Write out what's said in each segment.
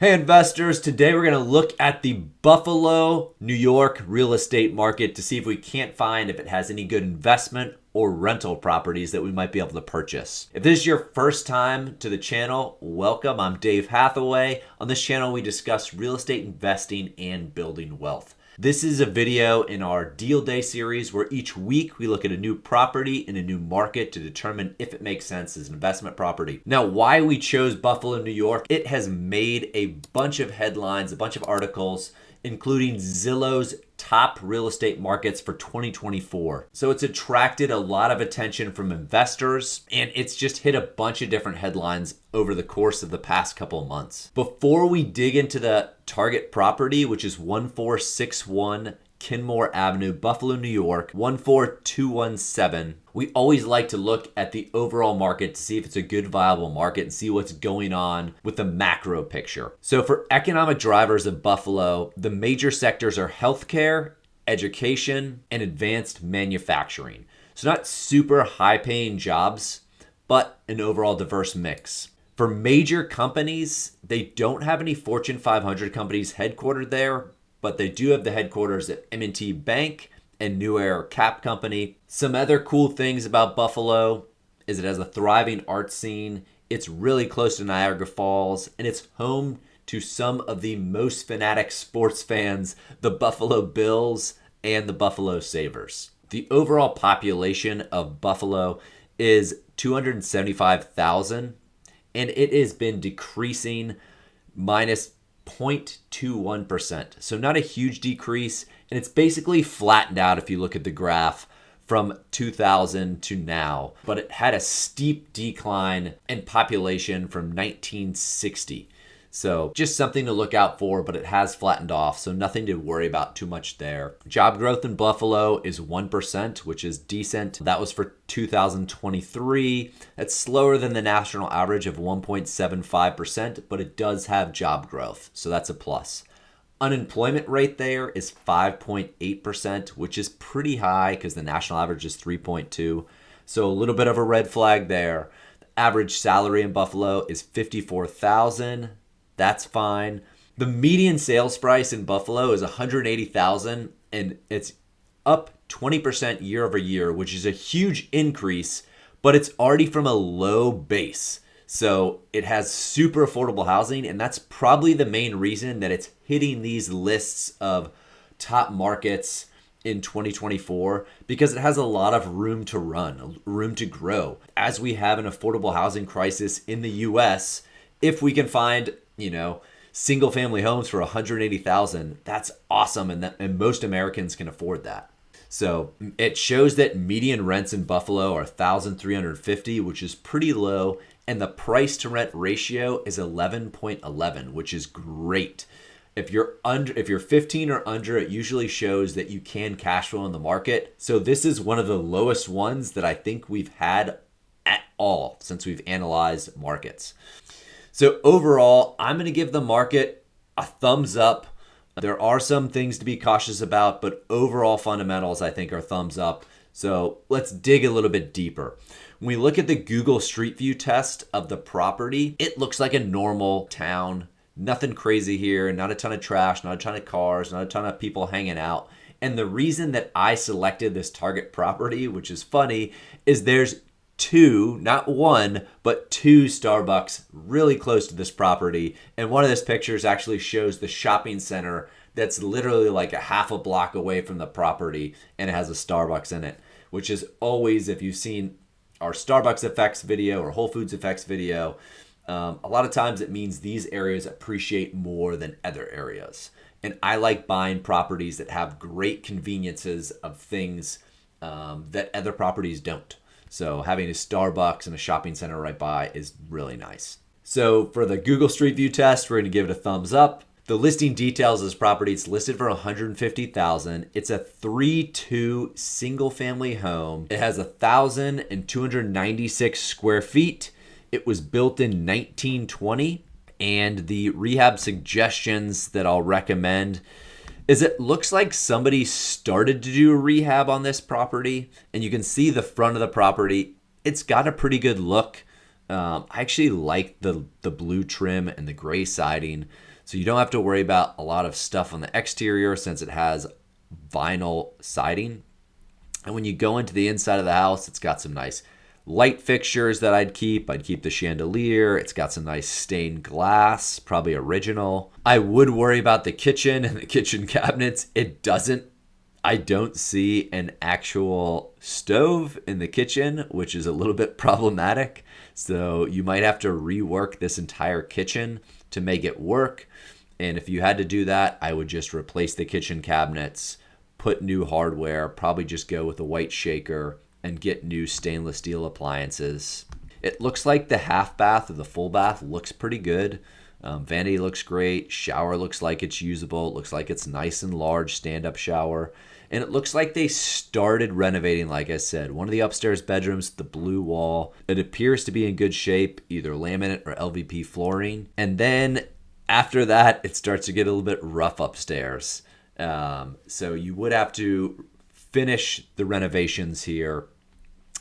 Hey investors, today we're going to look at the Buffalo, New York real estate market to see if we can't find if it has any good investment or rental properties that we might be able to purchase. If this is your first time to the channel, welcome. I'm Dave Hathaway. On this channel, we discuss real estate investing and building wealth. This is a video in our Deal Day series where each week we look at a new property in a new market to determine if it makes sense as an investment property. Now, why we chose Buffalo, New York, it has made a bunch of headlines, a bunch of articles, including Zillow's top real estate markets for 2024. So it's attracted a lot of attention from investors, and it's just hit a bunch of different headlines over the course of the past couple of months. Before we dig into the target property, which is 1461 Kenmore Avenue, Buffalo, New York, 14217. We always like to look at the overall market to see if it's a good, viable market and see what's going on with the macro picture. So for economic drivers of Buffalo, the major sectors are healthcare, education, and advanced manufacturing. So not super high-paying jobs, but an overall diverse mix. For major companies, they don't have any Fortune 500 companies headquartered there, but they do have the headquarters at M&T Bank and New Era Cap Company. Some other cool things about Buffalo is it has a thriving art scene. It's really close to Niagara Falls, and it's home to some of the most fanatic sports fans, the Buffalo Bills and the Buffalo Sabres. The overall population of Buffalo is 275,000, and it has been decreasing minus 0.21%. So not a huge decrease, and it's basically flattened out if you look at the graph from 2000 to now, but it had a steep decline in population from 1960. So just something to look out for, but it has flattened off, so nothing to worry about too much there. Job growth in Buffalo is 1%, which is decent. That was for 2023. That's slower than the national average of 1.75%, but it does have job growth, so that's a plus. Unemployment rate there is 5.8%, which is pretty high because the national average is 3.2. So a little bit of a red flag there. The average salary in Buffalo is $54,000. That's fine. The median sales price in Buffalo is $180,000, and it's up 20% year over year, which is a huge increase, but it's already from a low base. So it has super affordable housing, and that's probably the main reason that it's hitting these lists of top markets in 2024, because it has a lot of room to run, room to grow. As we have an affordable housing crisis in the US, if we can find, single family homes for $180,000, that's awesome, and most Americans can afford that. So it shows that median rents in Buffalo are $1,350, which is pretty low, and the price to rent ratio is 11.11, which is great. If you're 15 or under, it usually shows that you can cash flow in the market. So this is one of the lowest ones that I think we've had at all since we've analyzed markets. So overall, I'm going to give the market a thumbs up. There are some things to be cautious about, but overall fundamentals I think are thumbs up. So let's dig a little bit deeper. When we look at the Google Street View test of the property, it looks like a normal town. Nothing crazy here, not a ton of trash, not a ton of cars, not a ton of people hanging out. And the reason that I selected this target property, which is funny, is there's two, not one, but two Starbucks really close to this property. And one of these pictures actually shows the shopping center that's literally like a half a block away from the property, and it has a Starbucks in it, which is always, if you've seen our Starbucks effects video or Whole Foods effects video, a lot of times it means these areas appreciate more than other areas. And I like buying properties that have great conveniences of things that other properties don't. So having a Starbucks and a shopping center right by is really nice. So for the Google Street View test, we're going to give it a thumbs up. The listing details of this property, it's listed for $150,000. It's a 3-2 single family home. It has 1,296 square feet. It was built in 1920, and the rehab suggestions that I'll recommend is it looks like somebody started to do a rehab on this property, and you can see the front of the property. It's got a pretty good look. I actually like the blue trim and the gray siding. So you don't have to worry about a lot of stuff on the exterior since it has vinyl siding. And when you go into the inside of the house, it's got some nice light fixtures that I'd keep. I'd keep the chandelier. It's got some nice stained glass, probably original. I would worry about the kitchen and the kitchen cabinets. I don't see an actual stove in the kitchen, which is a little bit problematic. So you might have to rework this entire kitchen to make it work. And if you had to do that, I would just replace the kitchen cabinets, put new hardware, probably just go with a white shaker and get new stainless steel appliances. It looks like the half bath or the full bath looks pretty good. Vanity looks great. Shower looks like it's usable. It looks like it's nice and large stand-up shower. And it looks like they started renovating, like I said. One of the upstairs bedrooms, the blue wall, it appears to be in good shape, either laminate or LVP flooring. And then after that, it starts to get a little bit rough upstairs. So you would have to finish the renovations here.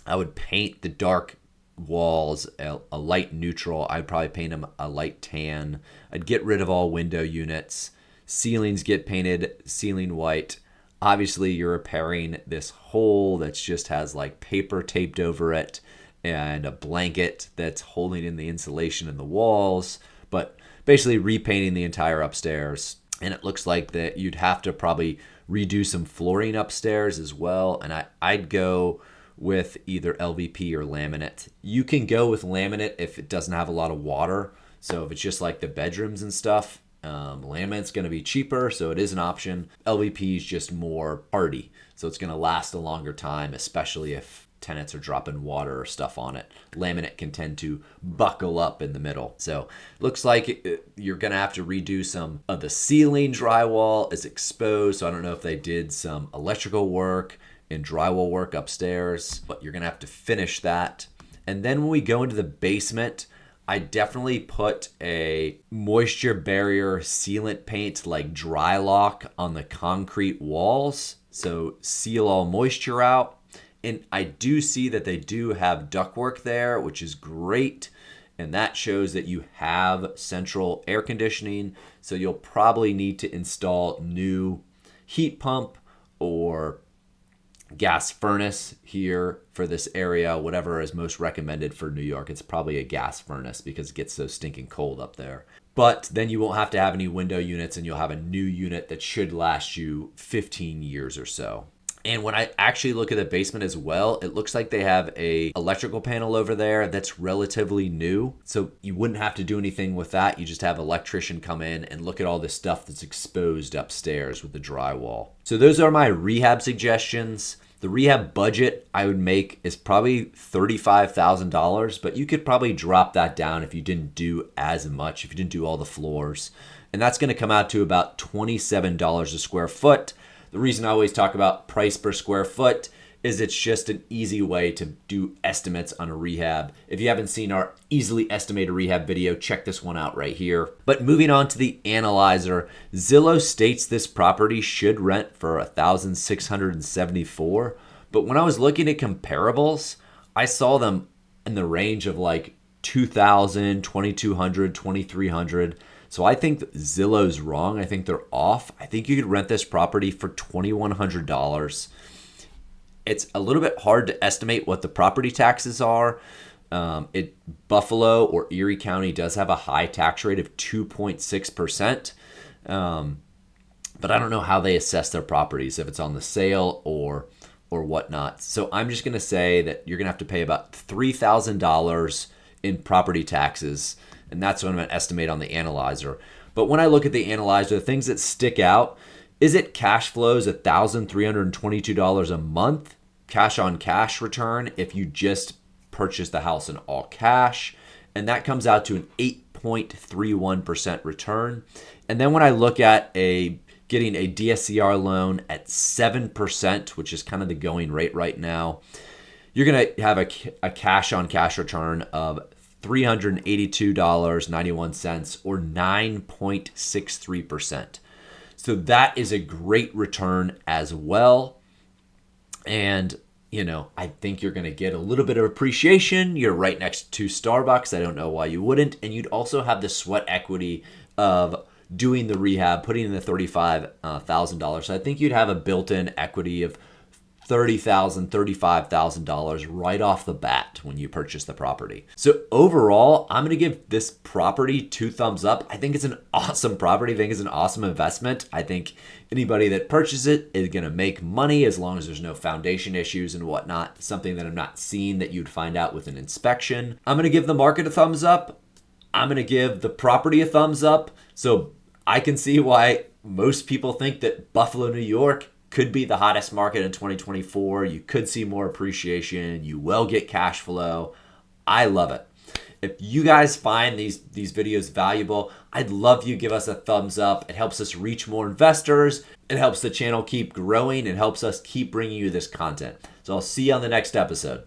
I would paint the dark walls a light neutral. I'd probably paint them a light tan. I'd get rid of all window units. Ceilings get painted ceiling white. Obviously, you're repairing this hole that just has like paper taped over it and a blanket that's holding in the insulation in the walls, but basically repainting the entire upstairs. And it looks like that you'd have to probably redo some flooring upstairs as well. And I'd go with either LVP or laminate. You can go with laminate if it doesn't have a lot of water. So if it's just like the bedrooms and stuff, laminate's going to be cheaper, so it is an option. LVP is just more hardy, so it's going to last a longer time, especially if tenants are dropping water or stuff on it. Laminate can tend to buckle up in the middle. So looks like you're going to have to redo some of the ceiling. Drywall is exposed, so I don't know if they did some electrical work and drywall work upstairs, but you're going to have to finish that. And then when we go into the basement, I definitely put a moisture barrier sealant paint like dry lock on the concrete walls, so seal all moisture out. And I do see that they do have ductwork there, which is great. And that shows that you have central air conditioning. So you'll probably need to install new heat pump or gas furnace here for this area, whatever is most recommended for New York. It's probably a gas furnace because it gets so stinking cold up there. But then you won't have to have any window units and you'll have a new unit that should last you 15 years or so. And when I actually look at the basement as well, it looks like they have a electrical panel over there that's relatively new. So you wouldn't have to do anything with that. You just have an electrician come in and look at all the stuff that's exposed upstairs with the drywall. So those are my rehab suggestions. The rehab budget I would make is probably $35,000, but you could probably drop that down if you didn't do as much, if you didn't do all the floors. And that's going to come out to about $27 a square foot. The reason I always talk about price per square foot is it's just an easy way to do estimates on a rehab. If you haven't seen our easily estimated rehab video, check this one out right here. But moving on to the analyzer, Zillow states this property should rent for $1,674. But when I was looking at comparables, I saw them in the range of like $2,000, $2,200, $2,300. So I think that Zillow's wrong. I think they're off. I think you could rent this property for $2,100. It's a little bit hard to estimate what the property taxes are. Buffalo or Erie County does have a high tax rate of 2.6%. But I don't know how they assess their properties, if it's on the sale or whatnot. So I'm just going to say that you're going to have to pay about $3,000 in property taxes. And that's what I'm going to estimate on the analyzer. But when I look at the analyzer, the things that stick out, is it cash flows $1,322 a month, cash on cash return if you just purchase the house in all cash. And that comes out to an 8.31% return. And then when I look at getting a DSCR loan at 7%, which is kind of the going rate right now, you're going to have a cash on cash return of $382.91 or 9.63%. So that is a great return as well. And, I think you're going to get a little bit of appreciation. You're right next to Starbucks. I don't know why you wouldn't. And you'd also have the sweat equity of doing the rehab, putting in the $35,000. So I think you'd have a built-in equity of $30,000, $35,000 right off the bat when you purchase the property. So overall, I'm going to give this property 2 thumbs up. I think it's an awesome property. I think it's an awesome investment. I think anybody that purchases it is going to make money as long as there's no foundation issues and whatnot. Something that I'm not seeing that you'd find out with an inspection. I'm going to give the market a thumbs up. I'm going to give the property a thumbs up. So I can see why most people think that Buffalo, New York could be the hottest market in 2024. You could see more appreciation. You will get cash flow. I love it. If you guys find these videos valuable, I'd love you give us a thumbs up. It helps us reach more investors. It helps the channel keep growing. It helps us keep bringing you this content. So I'll see you on the next episode.